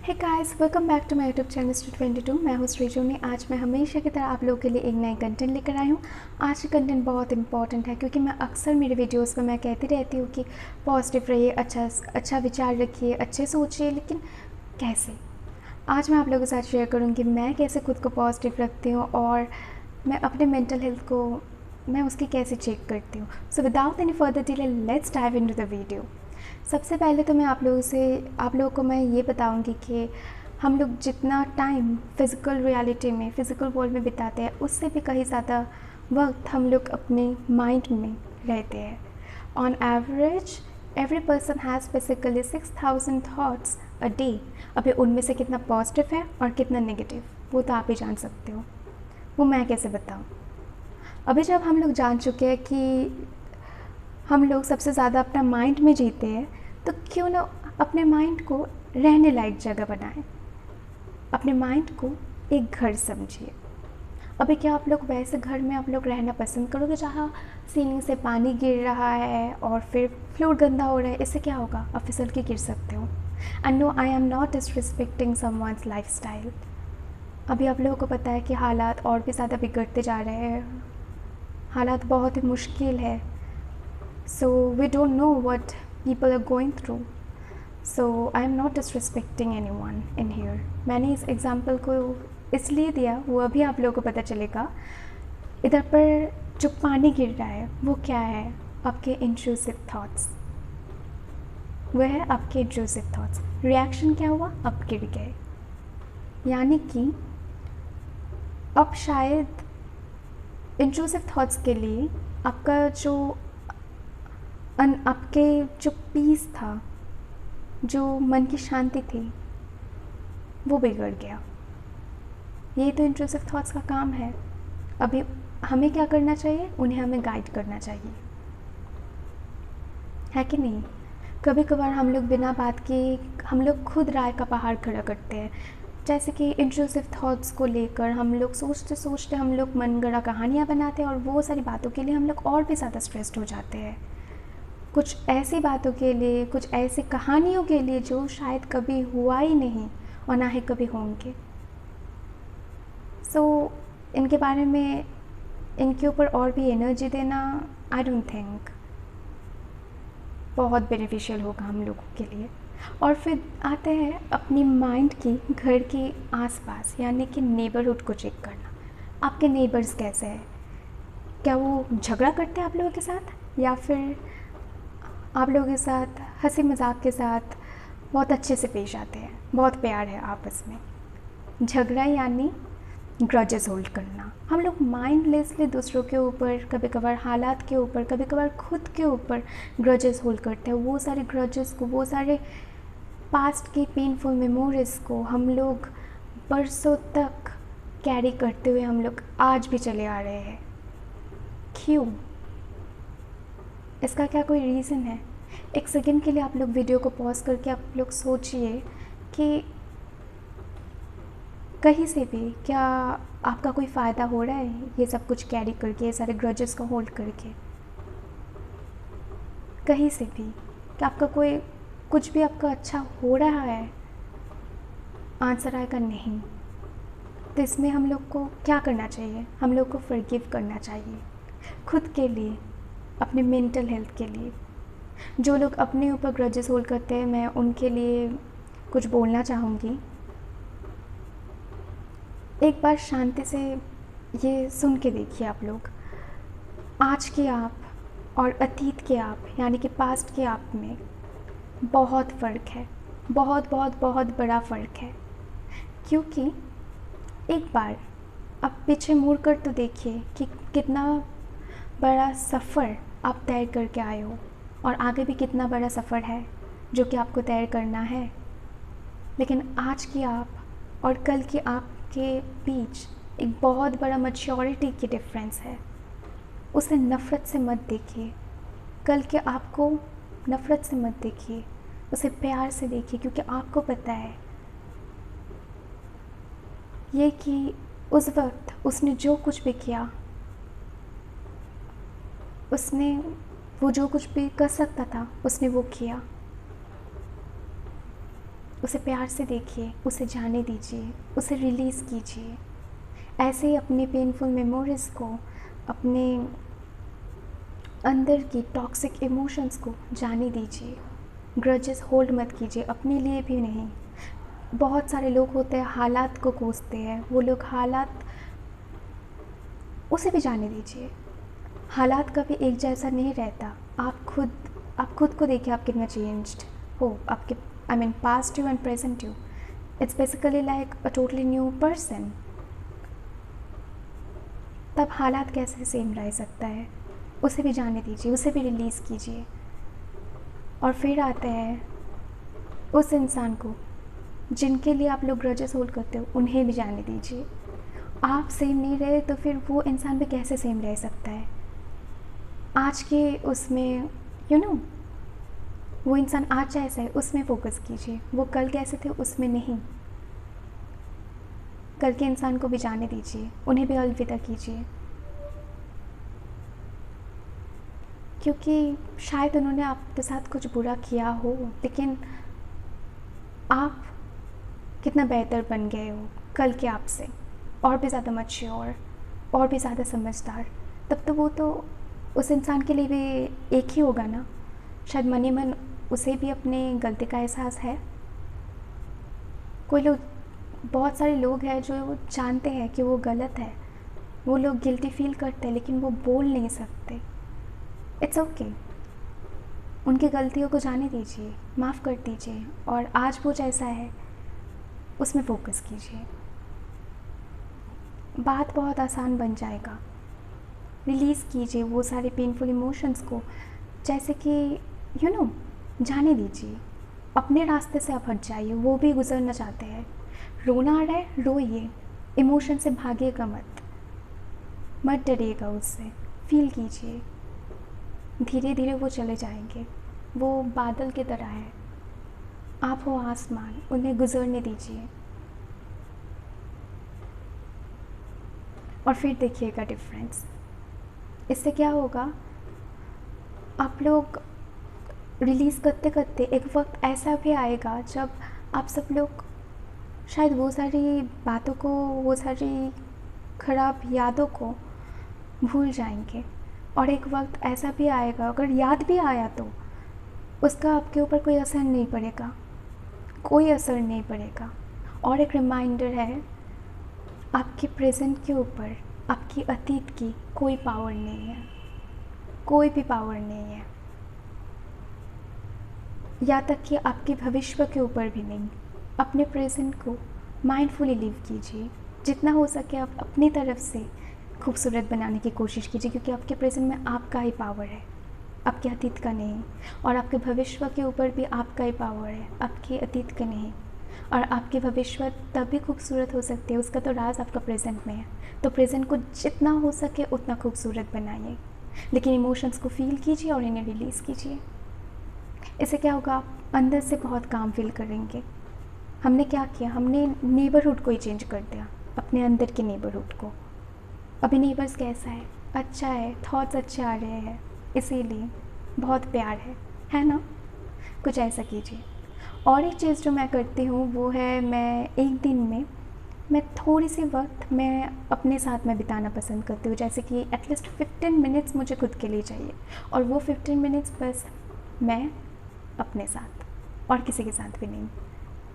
Hey guys, welcome back to my YouTube channel Stu22। मैं हूँ श्रीजोनी। आज मैं हमेशा की तरह आप लोगों के लिए एक नई कंटेंट लेकर आई हूँ। आज का कंटेंट बहुत इंपॉर्टेंट है क्योंकि मैं अक्सर मेरे वीडियोस में मैं कहती रहती हूँ कि पॉजिटिव रहिए, अच्छा विचार रखिए, अच्छे सोचिए, लेकिन कैसे। आज मैं आप लोगों के साथ शेयर करूँगी मैं कैसे खुद को पॉजिटिव रखती हूँ और मैं अपने मेंटल हेल्थ को मैं उसकी कैसे चेक करती हूँ। So without any further delay let's dive into the video. सबसे पहले तो मैं आप लोगों को मैं ये बताऊंगी कि हम लोग जितना टाइम फ़िज़िकल रियलिटी में, फ़िज़िकल वर्ल्ड में बिताते हैं, उससे भी कहीं ज़्यादा वक्त हम लोग अपने माइंड में रहते हैं। On average every person has basically 6000 thoughts a day. अभी उनमें से कितना पॉजिटिव है और कितना नेगेटिव, वो तो आप ही जान सकते हो। वो मैं कैसे बताऊँ। अभी जब हम लोग जान चुके हैं कि हम लोग सबसे ज़्यादा अपना माइंड में जीते हैं, तो क्यों ना अपने माइंड को रहने लायक जगह बनाएं। अपने माइंड को एक घर समझिए। अभी क्या आप लोग वैसे घर में आप लोग रहना पसंद करोगे जहाँ सीलिंग से पानी गिर रहा है और फिर फ्लोर गंदा हो रहा है? इससे क्या होगा, आप फिसल के गिर सकते हो। And no, I am not disrespecting someone's lifestyle. अभी आप लोगों को पता है कि हालात और भी ज़्यादा बिगड़ते जा रहे हैं, हालात बहुत ही मुश्किल है। So we don't know what people are going through. So I am not disrespecting anyone in here. मैंने इस एग्ज़ाम्पल को इसलिए दिया, वो अभी आप लोगों को पता चलेगा। इधर पर जो पानी गिर रहा है वो क्या है? आपके इंट्रूसिव थॉट्स। वह है आपके इंट्रूसिव थॉट्स। रिएक्शन क्या हुआ? आप गिर गए। यानी कि अब शायद इंट्रूसिव थॉट्स के लिए आपका आपके जो पीस था, जो मन की शांति थी, वो बिगड़ गया। ये तो इंट्रूसिव थॉट्स का काम है। अभी हमें क्या करना चाहिए? उन्हें हमें गाइड करना चाहिए, है कि नहीं? कभी कभार हम लोग बिना बात के हम लोग खुद राय का पहाड़ खड़ा करते हैं। जैसे कि इंट्रूसिव थॉट्स को लेकर हम लोग सोचते सोचते हम लोग मन गढ़ा कहानियाँ बनाते हैं और वो सारी बातों के लिए हम लोग और भी ज़्यादा स्ट्रेस्ड हो जाते हैं। कुछ ऐसी बातों के लिए, कुछ ऐसी कहानियों के लिए जो शायद कभी हुआ ही नहीं और ना ही कभी होंगे। सो इनके बारे में, इनके ऊपर और भी एनर्जी देना आई डोंट थिंक बहुत बेनिफिशियल होगा हम लोगों के लिए। और फिर आते हैं अपनी माइंड की घर के आसपास, यानी कि नेबरहुड को चेक करना। आपके नेबर्स कैसे हैं? क्या वो झगड़ा करते हैं आप लोगों के साथ, या फिर आप लोगों के साथ हंसी मजाक के साथ बहुत अच्छे से पेश आते हैं, बहुत प्यार है आपस में? झगड़ा यानी ग्रजेस होल्ड करना। हम लोग माइंडलेसली दूसरों के ऊपर, कभी कभार हालात के ऊपर, कभी कभार खुद के ऊपर ग्रजेस होल्ड करते हैं। वो सारे ग्रजेस को, वो सारे पास्ट की पेनफुल मेमोरीज़ को हम लोग बरसों तक कैरी करते हुए हम लोग आज भी चले आ रहे हैं। क्यों? इसका क्या कोई रीज़न है? एक सेकंड के लिए आप लोग वीडियो को पॉज करके आप लोग सोचिए कि कहीं से भी क्या आपका कोई फ़ायदा हो रहा है ये सब कुछ कैरी करके, ये सारे ग्रजेस को होल्ड करके? कहीं से भी क्या आपका कोई कुछ भी आपका अच्छा हो रहा है? आंसर आएगा नहीं। तो इसमें हम लोग को क्या करना चाहिए? हम लोग को फॉरगिव करना चाहिए, खुद के लिए, अपने मेंटल हेल्थ के लिए। जो लोग अपने ऊपर ग्रजेस होल्ड करते हैं, मैं उनके लिए कुछ बोलना चाहूँगी। एक बार शांति से ये सुन के देखिए आप लोग। आज के आप और अतीत के आप, यानी कि पास्ट के आप में बहुत फ़र्क है, बहुत बहुत बहुत बड़ा फ़र्क है। क्योंकि एक बार आप पीछे मुड़ कर तो देखिए कि कितना बड़ा सफ़र आप तय करके आए हो, और आगे भी कितना बड़ा सफ़र है जो कि आपको तय करना है। लेकिन आज की आप और कल की आप के बीच एक बहुत बड़ा मैच्योरिटी की डिफरेंस है। उसे नफ़रत से मत देखिए। कल के आपको नफ़रत से मत देखिए, उसे प्यार से देखिए, क्योंकि आपको पता है ये कि उस वक्त उसने जो कुछ भी किया, उसने वो जो कुछ भी कर सकता था उसने वो किया। उसे प्यार से देखिए, उसे जाने दीजिए, उसे रिलीज़ कीजिए। ऐसे ही अपने पेनफुल मेमोरीज़ को, अपने अंदर की टॉक्सिक इमोशंस को जाने दीजिए। ग्रजेस होल्ड मत कीजिए, अपने लिए भी नहीं। बहुत सारे लोग होते हैं हालात को कोसते हैं, वो लोग हालात, उसे भी जाने दीजिए। हालात कभी एक जैसा नहीं रहता। आप खुद को देखिए, आप कितना चेंज्ड हो। आपके I mean past you and present you, it's basically like a totally new person. तब हालात कैसे सेम रह सकता है? उसे भी जाने दीजिए, उसे भी रिलीज़ कीजिए। और फिर आते हैं उस इंसान को जिनके लिए आप लोग ग्रजेस होल्ड करते हो, उन्हें भी जाने दीजिए। आप सेम नहीं रहे तो फिर वो इंसान भी कैसे सेम रह सकता है? आज के उसमें वो इंसान आज जैसा है उसमें फ़ोकस कीजिए, वो कल कैसे थे उसमें नहीं। कल के इंसान को भी जाने दीजिए, उन्हें भी अलविदा कीजिए, क्योंकि शायद उन्होंने आपके साथ कुछ बुरा किया हो, लेकिन आप कितना बेहतर बन गए हो कल के आपसे, और भी ज़्यादा मैच्योर, और भी ज़्यादा समझदार। तब तो वो तो उस इंसान के लिए भी एक ही होगा ना। शायद मन ही मन उसे भी अपने गलती का एहसास है। बहुत सारे लोग हैं जो जानते हैं कि वो गलत है, वो लोग गिल्टी फील करते हैं, लेकिन वो बोल नहीं सकते। इट्स ओके, उनकी गलतियों को जाने दीजिए, माफ़ कर दीजिए, और आज वो जैसा है उसमें फ़ोकस कीजिए। बात बहुत आसान बन जाएगा। रिलीज़ कीजिए वो सारे पेनफुल इमोशंस को, जैसे कि जाने दीजिए। अपने रास्ते से आप हट जाइए, वो भी गुजरना चाहते हैं। रोना आ रहा है, रोइए, इमोशन से भागिएगा मत डरिएगा उससे, फील कीजिए। धीरे धीरे वो चले जाएंगे। वो बादल की तरह है, आप हो आसमान, उन्हें गुजरने दीजिए। और फिर देखिएगा डिफरेंस। इससे क्या होगा, आप लोग रिलीज़ करते करते एक वक्त ऐसा भी आएगा जब आप सब लोग शायद वो सारी बातों को, वो सारी ख़राब यादों को भूल जाएंगे। और एक वक्त ऐसा भी आएगा, अगर याद भी आया तो उसका आपके ऊपर कोई असर नहीं पड़ेगा, कोई असर नहीं पड़ेगा। और एक रिमाइंडर है, आपके प्रेजेंट के ऊपर आपकी अतीत की कोई पावर नहीं है, कोई भी पावर नहीं है, या तक कि आपके भविष्य के ऊपर भी नहीं। अपने प्रेजेंट को माइंडफुली लिव कीजिए, जितना हो सके आप अपनी तरफ से खूबसूरत बनाने की कोशिश कीजिए, क्योंकि आपके प्रेजेंट में आपका ही पावर है, आपके अतीत का नहीं। और आपके भविष्य के ऊपर भी आपका ही पावर है, आपके अतीत का नहीं। और आपकी भविष्य तभी खूबसूरत हो सकती है, उसका तो राज आपका प्रेजेंट में है। तो प्रेजेंट को जितना हो सके उतना खूबसूरत बनाइए, लेकिन इमोशंस को फील कीजिए और इन्हें रिलीज़ कीजिए। इससे क्या होगा, आप अंदर से बहुत काम फील करेंगे। हमने क्या किया, हमने नेबरहुड को ही चेंज कर दिया, अपने अंदर के नेबरहुड को। अभी नेबर्स कैसा है, अच्छा है, थॉट्स अच्छे आ रहे हैं, इसीलिए बहुत प्यार है ना। कुछ ऐसा कीजिए। और एक चीज़ जो मैं करती हूँ वो है, मैं एक दिन में मैं थोड़ी सी वक्त मैं अपने साथ में बिताना पसंद करती हूँ। जैसे कि एटलीस्ट 15 मिनट्स मुझे खुद के लिए चाहिए, और वो 15 मिनट्स बस मैं अपने साथ, और किसी के साथ भी नहीं।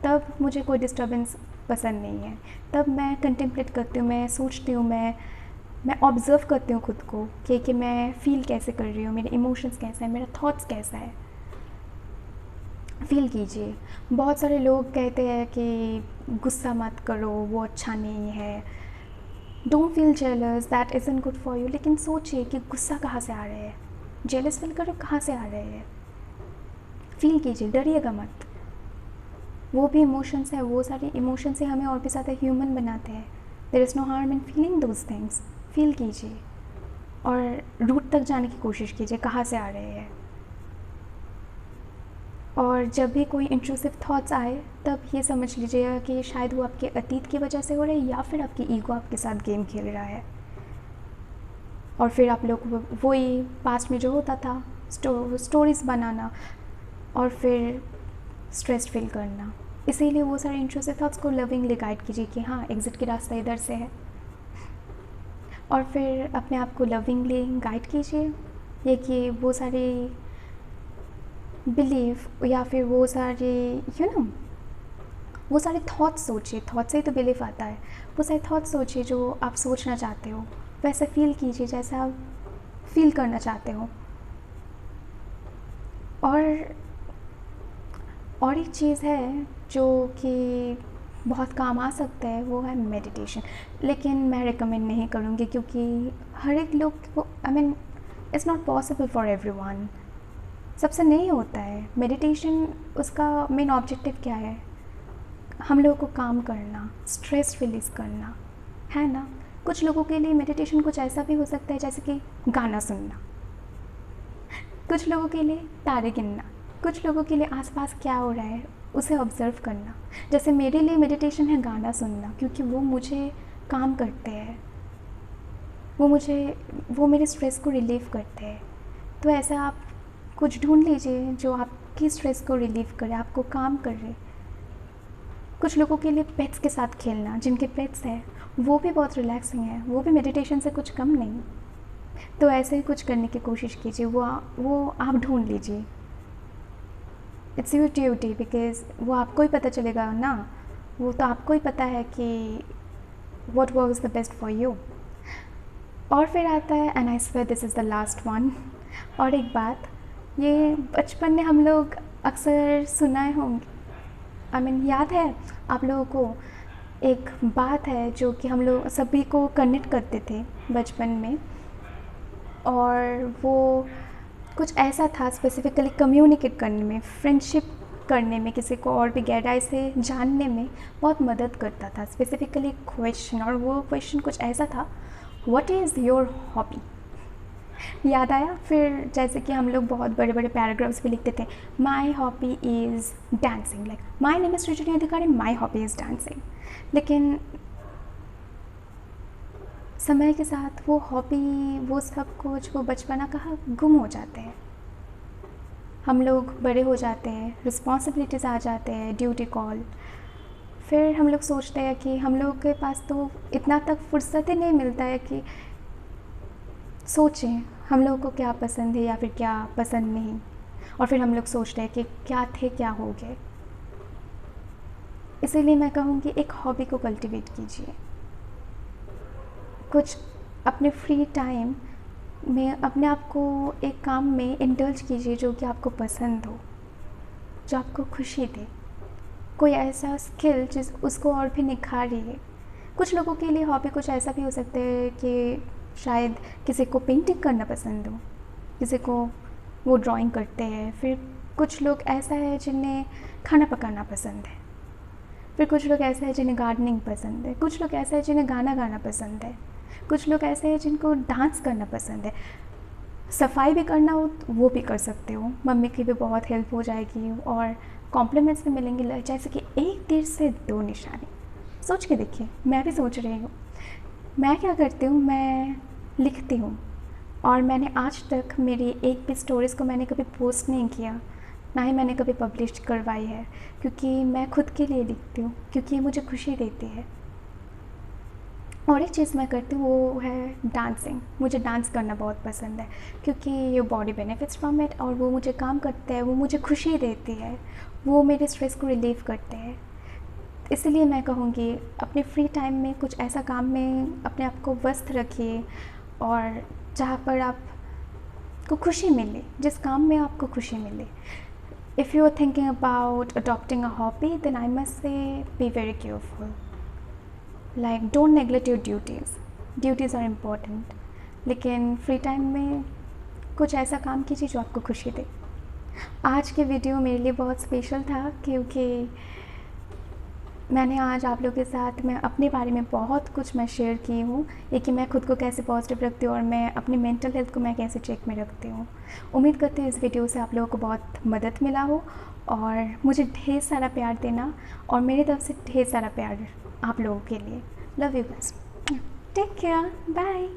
तब मुझे कोई डिस्टर्बेंस पसंद नहीं है। तब मैं कंटेम्पलेट करती हूँ, मैं सोचती हूँ, मैं ऑब्ज़र्व करती हूँ खुद को कि मैं फ़ील कैसे कर रही हूँ, मेरे इमोशंस कैसा है, मेरा थॉट्स कैसा है। फ़ील कीजिए। बहुत सारे लोग कहते हैं कि गुस्सा मत करो, वो अच्छा नहीं है, don't feel jealous, that isn't good for you. लेकिन सोचिए कि गुस्सा कहाँ से आ रहे हैं, जेलस फील करो कहाँ से आ रहे हैं। फ़ील कीजिए, डरिएगा मत। वो भी इमोशंस है, वो सारे इमोशंस से हमें और भी ज़्यादा ह्यूमन बनाते हैं। There is no harm in feeling those things. Feel कीजिए और रूट तक जाने की कोशिश कीजिए, कहाँ से आ रहे हैं। और जब भी कोई इंट्रूसिव थॉट्स आए तब ये समझ लीजिएगा कि शायद वो आपके अतीत की वजह से हो रहे हैं, या फिर आपकी ईगो आपके साथ गेम खेल रहा है। और फिर आप लोग वही पास्ट में जो होता था, स्टोरीज़ बनाना और फिर स्ट्रेस फील करना। इसीलिए वो सारे इंट्रूसिव थॉट्स को लविंगली गाइड कीजिए कि हाँ, एग्ज़िट की रास्ता इधर से है, और फिर अपने आप को लविंगली गाइड कीजिए। ये कि वो सारे बिलीव या फिर वो सारे वो सारे थॉट्स सोचिए, थॉट से ही तो बिलीव आता है। वो सारे थॉट्स सोचिए जो आप सोचना चाहते हो, वैसे फील कीजिए जैसा आप फील करना चाहते हो। और एक चीज़ है जो कि बहुत काम आ सकता है, वो है मेडिटेशन। लेकिन मैं रिकमेंड नहीं करूँगी क्योंकि हर एक लोग को it's not possible for everyone, सबसे नहीं होता है मेडिटेशन। उसका मेन ऑब्जेक्टिव क्या है? हम लोगों को काम करना, स्ट्रेस रिलीज़ करना, है ना। कुछ लोगों के लिए मेडिटेशन कुछ ऐसा भी हो सकता है जैसे कि गाना सुनना, कुछ लोगों के लिए तारे गिनना, कुछ लोगों के लिए आसपास क्या हो रहा है उसे ऑब्ज़र्व करना। जैसे मेरे लिए मेडिटेशन है गाना सुनना, क्योंकि वो मुझे काम करते हैं, वो मेरे स्ट्रेस को रिलीव करते हैं। तो ऐसा आप कुछ ढूंढ लीजिए जो आपकी स्ट्रेस को रिलीव करे, आपको काम करे। कुछ लोगों के लिए पेट्स के साथ खेलना, जिनके पेट्स हैं वो भी बहुत रिलैक्सिंग है, वो भी मेडिटेशन से कुछ कम नहीं। तो ऐसे ही कुछ करने की कोशिश कीजिए, वो आप ढूंढ लीजिए। इट्स योर ड्यूटी, बिकॉज वो आपको ही पता चलेगा ना, वो तो आपको ही पता है कि what works the best for you. और फिर आता है, and I swear this is the last one. और एक बात, ये बचपन में हम लोग अक्सर सुनाए होंगे, याद है आप लोगों को? एक बात है जो कि हम लोग सभी को कनेक्ट करते थे बचपन में, और वो कुछ ऐसा था स्पेसिफिकली कम्युनिकेट करने में, फ्रेंडशिप करने में, किसी को और भी गहराई से जानने में बहुत मदद करता था। स्पेसिफिकली क्वेश्चन, और वो क्वेश्चन कुछ ऐसा था, व्हाट इज़ योर हॉबी? याद आया? फिर जैसे कि हम लोग बहुत बड़े बड़े पैराग्राफ्स भी लिखते थे, my hobby is dancing, like my name is Srijani Adhikari, my hobby is dancing. लेकिन समय के साथ वो हॉबी, वो सब कुछ, वो बचपना कहाँ गुम हो जाते हैं। हम लोग बड़े हो जाते हैं, रिस्पॉन्सिबिलिटीज़ आ जाते हैं, ड्यूटी कॉल। फिर हम लोग सोचते हैं कि हम लोग के पास तो इतना तक फुर्सत ही नहीं मिलता है कि सोचें हम लोगों को क्या पसंद है या फिर क्या पसंद नहीं। और फिर हम लोग सोचते हैं कि क्या थे, क्या हो गए। इसीलिए मैं कहूँगी एक हॉबी को कल्टीवेट कीजिए। कुछ अपने फ्री टाइम में अपने आप को एक काम में इंडल्ज कीजिए जो कि आपको पसंद हो, जो आपको खुशी दे। कोई ऐसा स्किल जिस उसको और भी निखारिए। कुछ लोगों के लिए हॉबी कुछ ऐसा भी हो सकता है कि शायद किसी को पेंटिंग करना पसंद हो, किसी को वो ड्राइंग करते हैं। फिर कुछ लोग ऐसा है जिन्हें खाना पकाना पसंद है। फिर कुछ लोग ऐसे हैं जिन्हें गार्डनिंग पसंद है। कुछ लोग ऐसे हैं जिन्हें गाना गाना पसंद है। कुछ लोग ऐसे हैं जिनको डांस करना पसंद है। सफाई भी करना हो तो वो भी कर सकते हो, मम्मी की भी बहुत हेल्प हो जाएगी और कॉम्प्लीमेंट्स भी मिलेंगे, जैसे कि एक तीर से दो निशाने। सोच के देखिए, मैं भी सोच रही हूँ। मैं क्या करती हूँ, मैं लिखती हूँ, और मैंने आज तक मेरी एक भी स्टोरीज़ को मैंने कभी पोस्ट नहीं किया, ना ही मैंने कभी पब्लिश करवाई है, क्योंकि मैं खुद के लिए लिखती हूँ, क्योंकि ये मुझे खुशी देती है। और एक चीज़ मैं करती हूँ वो है डांसिंग। मुझे डांस करना बहुत पसंद है, क्योंकि ये बॉडी बेनिफिट्स फ्रॉम इट, और वो मुझे काम करते हैं, वो मुझे खुशी देती है, वो मेरे स्ट्रेस को रिलीव करते हैं। इसलिए मैं कहूँगी अपने फ्री टाइम में कुछ ऐसा काम में अपने आप को व्यस्त रखिए, और जहाँ पर आपको खुशी मिले, जिस काम में आपको खुशी मिले। If you are thinking about adopting a hobby, then I must say be very careful. Like don't neglect your duties. Duties are important. लेकिन फ्री टाइम में कुछ ऐसा काम कीजिए जो आपको खुशी दे। आज के वीडियो मेरे लिए बहुत स्पेशल था, क्योंकि मैंने आज आप लोगों के साथ मैं अपने बारे में बहुत कुछ मैं शेयर की हूँ, ये कि मैं खुद को कैसे पॉजिटिव रखती हूँ और मैं अपनी मेंटल हेल्थ को मैं कैसे चेक में रखती हूँ। उम्मीद करती हूँ इस वीडियो से आप लोगों को बहुत मदद मिला हो, और मुझे ढेर सारा प्यार देना, और मेरी तरफ से ढेर सारा प्यार आप लोगों के लिए। Love you guys, take care, bye.